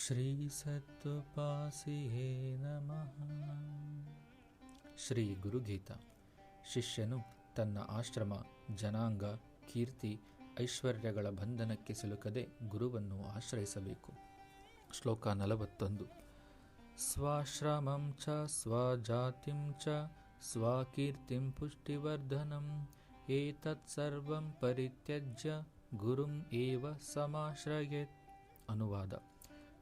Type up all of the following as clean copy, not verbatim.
ಶ್ರೀ ಸತ್ತುಪಾಸಿಯೇ ನಮಃ. ಶ್ರೀ ಗುರುಗೀತಾ. ಶಿಷ್ಯನು ತನ್ನ ಆಶ್ರಮ, ಜನಾಂಗ, ಕೀರ್ತಿ, ಐಶ್ವರ್ಯಗಳ ಬಂಧನಕ್ಕೆ ಸಿಲುಕದೆ ಗುರುವನ್ನು ಆಶ್ರಯಿಸಬೇಕು. ಶ್ಲೋಕ 41. ಸ್ವಾಶ್ರಮಂ ಚ ಸ್ವಜಾತಿಂ ಚ ಸ್ವಕೀರ್ತಿಂ ಪುಷ್ಟಿವರ್ಧನಂ ಏತತ್ ಸರ್ವಂ ಪರಿತ್ಯಜ್ಯ ಗುರುಂ ಏವ ಸಮಾಶ್ರಯೇತ್. ಅನುವಾದ: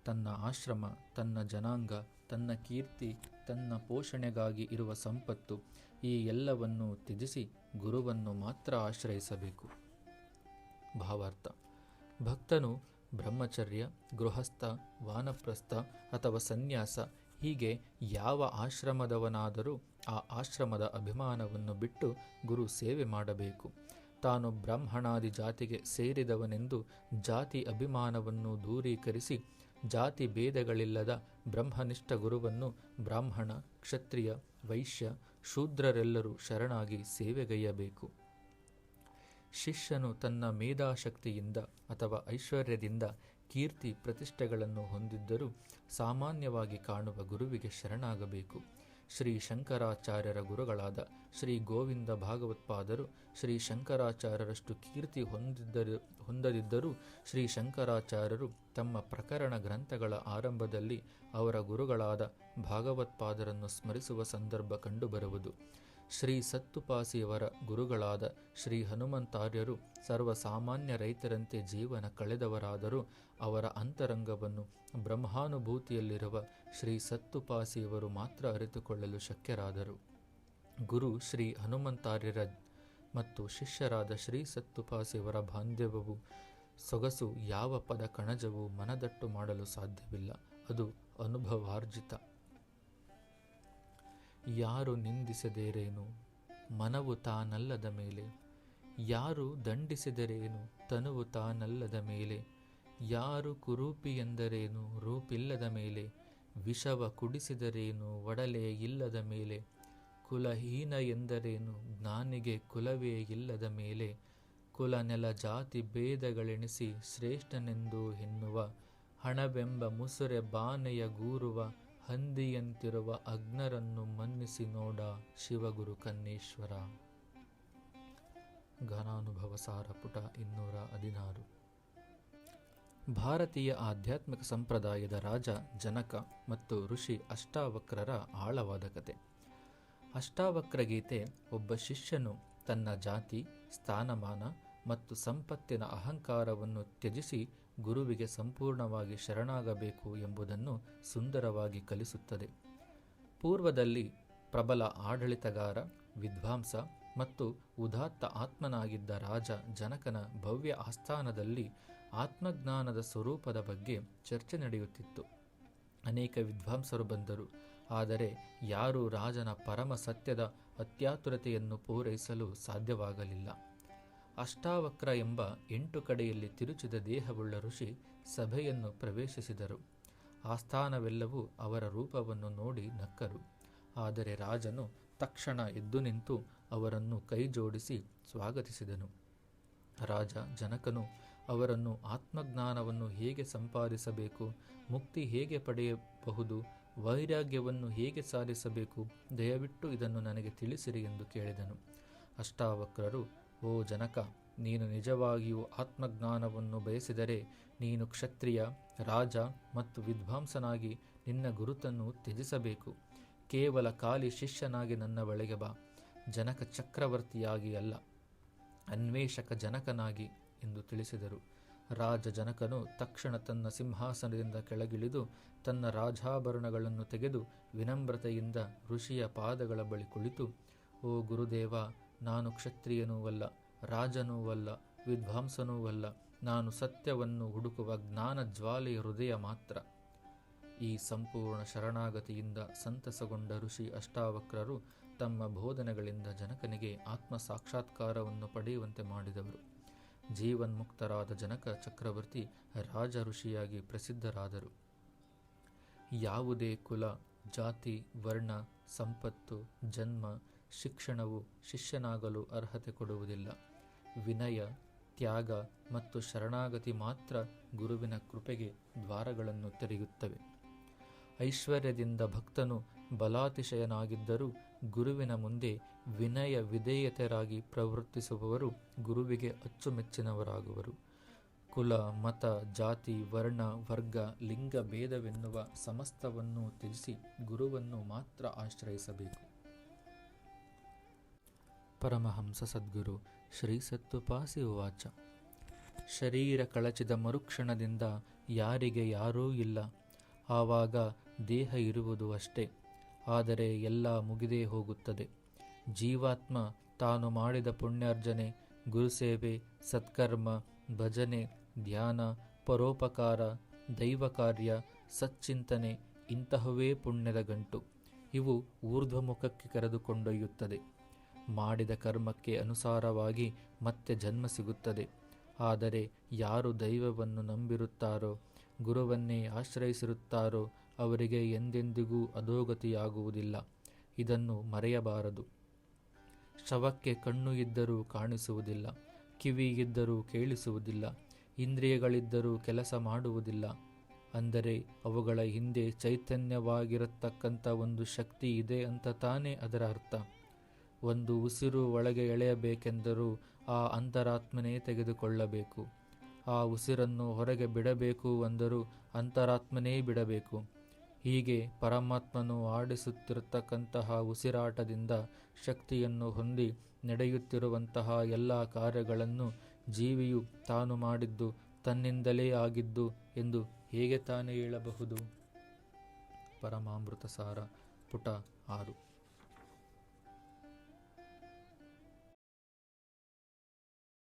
ತನ್ನ ಆಶ್ರಮ, ತನ್ನ ಜನಾಂಗ, ತನ್ನ ಕೀರ್ತಿ, ತನ್ನ ಪೋಷಣೆಗಾಗಿ ಇರುವ ಸಂಪತ್ತು, ಈ ಎಲ್ಲವನ್ನೂ ತ್ಯಜಿಸಿ ಗುರುವನ್ನು ಮಾತ್ರ ಆಶ್ರಯಿಸಬೇಕು. ಭಾವಾರ್ಥ: ಭಕ್ತನು ಬ್ರಹ್ಮಚರ್ಯ, ಗೃಹಸ್ಥ, ವಾನಪ್ರಸ್ಥ ಅಥವಾ ಸನ್ಯಾಸ ಹೀಗೆ ಯಾವ ಆಶ್ರಮದವನಾದರೂ ಆ ಆಶ್ರಮದ ಅಭಿಮಾನವನ್ನು ಬಿಟ್ಟು ಗುರು ಸೇವೆ ಮಾಡಬೇಕು. ತಾನು ಬ್ರಾಹ್ಮಣಾದಿ ಜಾತಿಗೆ ಸೇರಿದವನೆಂದು ಜಾತಿ ಅಭಿಮಾನವನ್ನು ದೂರೀಕರಿಸಿ ಜಾತಿ ಭೇದಗಳಿಲ್ಲದ ಬ್ರಹ್ಮನಿಷ್ಠ ಗುರುವನ್ನು ಬ್ರಾಹ್ಮಣ, ಕ್ಷತ್ರಿಯ, ವೈಶ್ಯ, ಶೂದ್ರರೆಲ್ಲರೂ ಶರಣಾಗಿ ಸೇವೆಗೈಯಬೇಕು. ಶಿಷ್ಯನು ತನ್ನ ಮೇಧಾಶಕ್ತಿಯಿಂದ ಅಥವಾ ಐಶ್ವರ್ಯದಿಂದ ಕೀರ್ತಿ ಪ್ರತಿಷ್ಠೆಗಳನ್ನು ಹೊಂದಿದ್ದರೂ ಸಾಮಾನ್ಯವಾಗಿ ಕಾಣುವ ಗುರುವಿಗೆ ಶರಣಾಗಬೇಕು. ಶ್ರೀ ಶಂಕರಾಚಾರ್ಯರ ಗುರುಗಳಾದ ಶ್ರೀ ಗೋವಿಂದ ಭಾಗವತ್ಪಾದರು ಶ್ರೀ ಶಂಕರಾಚಾರ್ಯರಷ್ಟು ಕೀರ್ತಿ ಹೊಂದದಿದ್ದರೂ ಶ್ರೀ ಶಂಕರಾಚಾರ್ಯರು ತಮ್ಮ ಪ್ರಕರಣ ಗ್ರಂಥಗಳ ಆರಂಭದಲ್ಲಿ ಅವರ ಗುರುಗಳಾದ ಭಾಗವತ್ಪಾದರನ್ನು ಸ್ಮರಿಸುವ ಸಂದರ್ಭ ಕಂಡುಬರುವುದು. ಶ್ರೀ ಸತ್ತುಪಾಸಿಯವರ ಗುರುಗಳಾದ ಶ್ರೀ ಹನುಮಂತಾರ್ಯರು ಸರ್ವಸಾಮಾನ್ಯ ರೈತರಂತೆ ಜೀವನ ಕಳೆದವರಾದರೂ ಅವರ ಅಂತರಂಗವನ್ನು ಬ್ರಹ್ಮಾನುಭೂತಿಯಲ್ಲಿರುವ ಶ್ರೀ ಸತ್ತುಪಾಸಿಯವರು ಮಾತ್ರ ಅರಿತುಕೊಳ್ಳಲು ಶಕ್ಯರಾದರು. ಗುರು ಶ್ರೀ ಹನುಮಂತಾರ್ಯರ ಮತ್ತು ಶಿಷ್ಯರಾದ ಶ್ರೀ ಸತ್ತುಪಾಸಿಯವರ ಬಾಂಧವ್ಯವು ಸೊಗಸು ಯಾವ ಪದ ಕಣಜವೂ ಮನದಟ್ಟು ಮಾಡಲು ಸಾಧ್ಯವಿಲ್ಲ. ಅದು ಅನುಭವಾರ್ಜಿತ. ಯಾರು ನಿಂದಿಸಿದರೇನು ಮನವು ತಾನಲ್ಲದ ಮೇಲೆ, ಯಾರು ದಂಡಿಸಿದರೇನು ತನುವು ತಾನಲ್ಲದ ಮೇಲೆ, ಯಾರು ಕುರೂಪಿ ಎಂದರೇನು ರೂಪಿಲ್ಲದ ಮೇಲೆ, ವಿಷವ ಕುಡಿಸಿದರೇನು ಒಡಲೆ ಇಲ್ಲದ ಮೇಲೆ, ಕುಲಹೀನ ಎಂದರೇನು ಜ್ಞಾನಿಗೆ ಕುಲವೇ ಇಲ್ಲದ ಮೇಲೆ, ಕುಲ ನೆಲ ಜಾತಿ ಭೇದಗಳೆಣಿಸಿ ಶ್ರೇಷ್ಠನೆಂದು ಎನ್ನುವ, ಹಣವೆಂಬ ಮುಸುರೆ ಬಾನೆಯ ಗೂರುವ ಹಂದಿಯಂತಿರುವ ಅಗ್ನರನ್ನು ಮನ್ನಿಸಿ ನೋಡ ಶಿವಗುರು ಕನ್ನೇಶ್ವರ. ಘನಾನುಭವ ಸಾರ ಪುಟ 216. ಭಾರತೀಯ ಆಧ್ಯಾತ್ಮಿಕ ಸಂಪ್ರದಾಯದ ರಾಜ ಜನಕ ಮತ್ತು ಋಷಿ ಅಷ್ಟಾವಕ್ರರ ಆಳವಾದ ಕತೆ. ಅಷ್ಟಾವಕ್ರ ಗೀತೆ ಒಬ್ಬ ಶಿಷ್ಯನು ತನ್ನ ಜಾತಿ, ಸ್ಥಾನಮಾನ ಮತ್ತು ಸಂಪತ್ತಿನ ಅಹಂಕಾರವನ್ನು ತ್ಯಜಿಸಿ ಗುರುವಿಗೆ ಸಂಪೂರ್ಣವಾಗಿ ಶರಣಾಗಬೇಕು ಎಂಬುದನ್ನು ಸುಂದರವಾಗಿ ಕಲಿಸುತ್ತದೆ. ಪೂರ್ವದಲ್ಲಿ ಪ್ರಬಲ ಆಡಳಿತಗಾರ, ವಿದ್ವಾಂಸ ಮತ್ತು ಉದಾತ್ತ ಆತ್ಮನಾಗಿದ್ದ ರಾಜ ಜನಕನ ಭವ್ಯ ಆಸ್ಥಾನದಲ್ಲಿ ಆತ್ಮಜ್ಞಾನದ ಸ್ವರೂಪದ ಬಗ್ಗೆ ಚರ್ಚೆ ನಡೆಯುತ್ತಿತ್ತು. ಅನೇಕ ವಿದ್ವಾಂಸರು ಬಂದರು, ಆದರೆ ಯಾರೂ ರಾಜನ ಪರಮ ಸತ್ಯದ ಅತ್ಯಾತುರತೆಯನ್ನು ಪೂರೈಸಲು ಸಾಧ್ಯವಾಗಲಿಲ್ಲ. ಅಷ್ಟಾವಕ್ರ ಎಂಬ 8 ಕಡೆಯಲ್ಲಿ ತಿರುಚಿದ ದೇಹವುಳ್ಳ ಋಷಿ ಸಭೆಯನ್ನು ಪ್ರವೇಶಿಸಿದರು. ಆಸ್ಥಾನವೆಲ್ಲವೂ ಅವರ ರೂಪವನ್ನು ನೋಡಿ ನಕ್ಕರು. ಆದರೆ ರಾಜನು ತಕ್ಷಣ ಎದ್ದು ನಿಂತು ಅವರನ್ನು ಕೈಜೋಡಿಸಿ ಸ್ವಾಗತಿಸಿದನು. ರಾಜ ಜನಕನು ಅವರನ್ನು ಆತ್ಮಜ್ಞಾನವನ್ನು ಹೇಗೆ ಸಂಪಾದಿಸಬೇಕು, ಮುಕ್ತಿ ಹೇಗೆ ಪಡೆಯಬಹುದು, ವೈರಾಗ್ಯವನ್ನು ಹೇಗೆ ಸಾಧಿಸಬೇಕು, ದಯವಿಟ್ಟು ಇದನ್ನು ನನಗೆ ತಿಳಿಸಿರಿ ಎಂದು ಕೇಳಿದನು. ಅಷ್ಟಾವಕ್ರರು, ಓ ಜನಕ, ನೀನು ನಿಜವಾಗಿಯೂ ಆತ್ಮಜ್ಞಾನವನ್ನು ಬಯಸಿದರೆ ನೀನು ಕ್ಷತ್ರಿಯ, ರಾಜ ಮತ್ತು ವಿದ್ವಾಂಸನಾಗಿ ನಿನ್ನ ಗುರುತನ್ನು ತ್ಯಜಿಸಬೇಕು. ಕೇವಲ ಖಾಲಿ ಶಿಷ್ಯನಾಗಿ ನನ್ನ ಬಳಿಗೆ ಬಾ. ಜನಕ ಚಕ್ರವರ್ತಿಯಾಗಿ ಅಲ್ಲ, ಅನ್ವೇಷಕ ಜನಕನಾಗಿ ಎಂದು ತಿಳಿಸಿದರು. ರಾಜ ಜನಕನು ತಕ್ಷಣ ತನ್ನ ಸಿಂಹಾಸನದಿಂದ ಕೆಳಗಿಳಿದು ತನ್ನ ರಾಜಾಭರಣಗಳನ್ನು ತೆಗೆದು ವಿನಮ್ರತೆಯಿಂದ ಋಷಿಯ ಪಾದಗಳ ಬಳಿ ಕುಳಿತು, ಓ ಗುರುದೇವ, ನಾನು ಕ್ಷತ್ರಿಯನೂ ಅಲ್ಲ, ರಾಜನೂ ಅಲ್ಲ, ವಿದ್ವಾಂಸನೂ ಅಲ್ಲ, ನಾನು ಸತ್ಯವನ್ನು ಹುಡುಕುವ ಜ್ಞಾನ ಜ್ವಾಲೆಯ ಹೃದಯ ಮಾತ್ರ. ಈ ಸಂಪೂರ್ಣ ಶರಣಾಗತಿಯಿಂದ ಸಂತಸಗೊಂಡ ಋಷಿ ಅಷ್ಟಾವಕ್ರರು ತಮ್ಮ ಬೋಧನೆಗಳಿಂದ ಜನಕನಿಗೆ ಆತ್ಮ ಸಾಕ್ಷಾತ್ಕಾರವನ್ನು ಪಡೆಯುವಂತೆ ಮಾಡಿದವರು. ಜೀವನ್ಮುಕ್ತರಾದ ಜನಕ ಚಕ್ರವರ್ತಿ ರಾಜ ಋಷಿಯಾಗಿ ಪ್ರಸಿದ್ಧರಾದರು. ಯಾವುದೇ ಕುಲ, ಜಾತಿ, ವರ್ಣ, ಸಂಪತ್ತು, ಜನ್ಮ, ಶಿಕ್ಷಣವು ಶಿಷ್ಯನಾಗಲು ಅರ್ಹತೆ ಕೊಡುವುದಿಲ್ಲ. ವಿನಯ, ತ್ಯಾಗ ಮತ್ತು ಶರಣಾಗತಿ ಮಾತ್ರ ಗುರುವಿನ ಕೃಪೆಗೆ ದ್ವಾರಗಳನ್ನು ತೆರೆಯುತ್ತವೆ. ಐಶ್ವರ್ಯದಿಂದ ಭಕ್ತನು ಬಲಾತಿಶಯನಾಗಿದ್ದರೂ ಗುರುವಿನ ಮುಂದೆ ವಿನಯ ವಿಧೇಯತೆರಾಗಿ ಪ್ರವರ್ತಿಸುವವರು ಗುರುವಿಗೆ ಅಚ್ಚುಮೆಚ್ಚಿನವರಾಗುವರು. ಕುಲ, ಮತ, ಜಾತಿ, ವರ್ಣ, ವರ್ಗ, ಲಿಂಗ ಭೇದವೆನ್ನುವ ಸಮಸ್ತವನ್ನು ತ್ಯಜಿಸಿ ಗುರುವನ್ನು ಮಾತ್ರ ಆಶ್ರಯಿಸಬೇಕು. ಪರಮಹಂಸ ಸದ್ಗುರು ಶ್ರೀ ಸತ್ತುಪಾಸಿ ಉವಾಚ. ಶರೀರ ಕಳಚಿದ ಮರುಕ್ಷಣದಿಂದ ಯಾರಿಗೆ ಯಾರೂ ಇಲ್ಲ. ಆವಾಗ ದೇಹ ಇರುವುದು ಅಷ್ಟೇ. ಆದರೆ ಎಲ್ಲ ಮುಗಿದೇ ಹೋಗುತ್ತದೆ. ಜೀವಾತ್ಮ ತಾನು ಮಾಡಿದ ಪುಣ್ಯಾರ್ಜನೆ, ಗುರುಸೇವೆ, ಸತ್ಕರ್ಮ, ಭಜನೆ, ಧ್ಯಾನ, ಪರೋಪಕಾರ, ದೈವ ಕಾರ್ಯ, ಸಚ್ಚಿಂತನೆ ಇಂತಹವೇ ಪುಣ್ಯದ ಗಂಟು. ಇವು ಊರ್ಧ್ವಮುಖಕ್ಕೆ ಕರೆದುಕೊಂಡೊಯ್ಯುತ್ತದೆ. ಮಾಡಿದ ಕರ್ಮಕ್ಕೆ ಅನುಸಾರವಾಗಿ ಮತ್ತೆ ಜನ್ಮ ಸಿಗುತ್ತದೆ. ಆದರೆ ಯಾರು ದೈವವನ್ನು ನಂಬಿರುತ್ತಾರೋ, ಗುರುವನ್ನೇ ಆಶ್ರಯಿಸಿರುತ್ತಾರೋ ಅವರಿಗೆ ಎಂದೆಂದಿಗೂ ಅಧೋಗತಿಯಾಗುವುದಿಲ್ಲ. ಇದನ್ನು ಮರೆಯಬಾರದು. ಶವಕ್ಕೆ ಕಣ್ಣು ಇದ್ದರೂ ಕಾಣಿಸುವುದಿಲ್ಲ, ಕಿವಿ ಇದ್ದರೂ ಕೇಳಿಸುವುದಿಲ್ಲ, ಇಂದ್ರಿಯಗಳಿದ್ದರೂ ಕೆಲಸ ಮಾಡುವುದಿಲ್ಲ. ಅಂದರೆ ಅವುಗಳ ಹಿಂದೆ ಚೈತನ್ಯವಾಗಿರತಕ್ಕಂಥ ಒಂದು ಶಕ್ತಿ ಇದೆ ಅಂತ ತಾನೇ ಅದರ ಅರ್ಥ. ಒಂದು ಉಸಿರು ಒಳಗೆ ಎಳೆಯಬೇಕೆಂದರೂ ಆ ಅಂತರಾತ್ಮನೇ ತೆಗೆದುಕೊಳ್ಳಬೇಕು. ಆ ಉಸಿರನ್ನು ಹೊರಗೆ ಬಿಡಬೇಕು ಅಂದರೂ ಅಂತರಾತ್ಮನೇ ಬಿಡಬೇಕು. ಹೀಗೆ ಪರಮಾತ್ಮನು ಆಡಿಸುತ್ತಿರತಕ್ಕಂತಹ ಉಸಿರಾಟದಿಂದ ಶಕ್ತಿಯನ್ನು ಹೊಂದಿ ನಡೆಯುತ್ತಿರುವಂತಹ ಎಲ್ಲ ಕಾರ್ಯಗಳನ್ನು ಜೀವಿಯು ತಾನು ಮಾಡಿದ್ದು, ತನ್ನಿಂದಲೇ ಆಗಿದ್ದು ಎಂದು ಹೇಗೆ ತಾನೇ ಹೇಳಬಹುದು? ಪರಮಾಮೃತ ಸಾರ, ಪುಟ 6.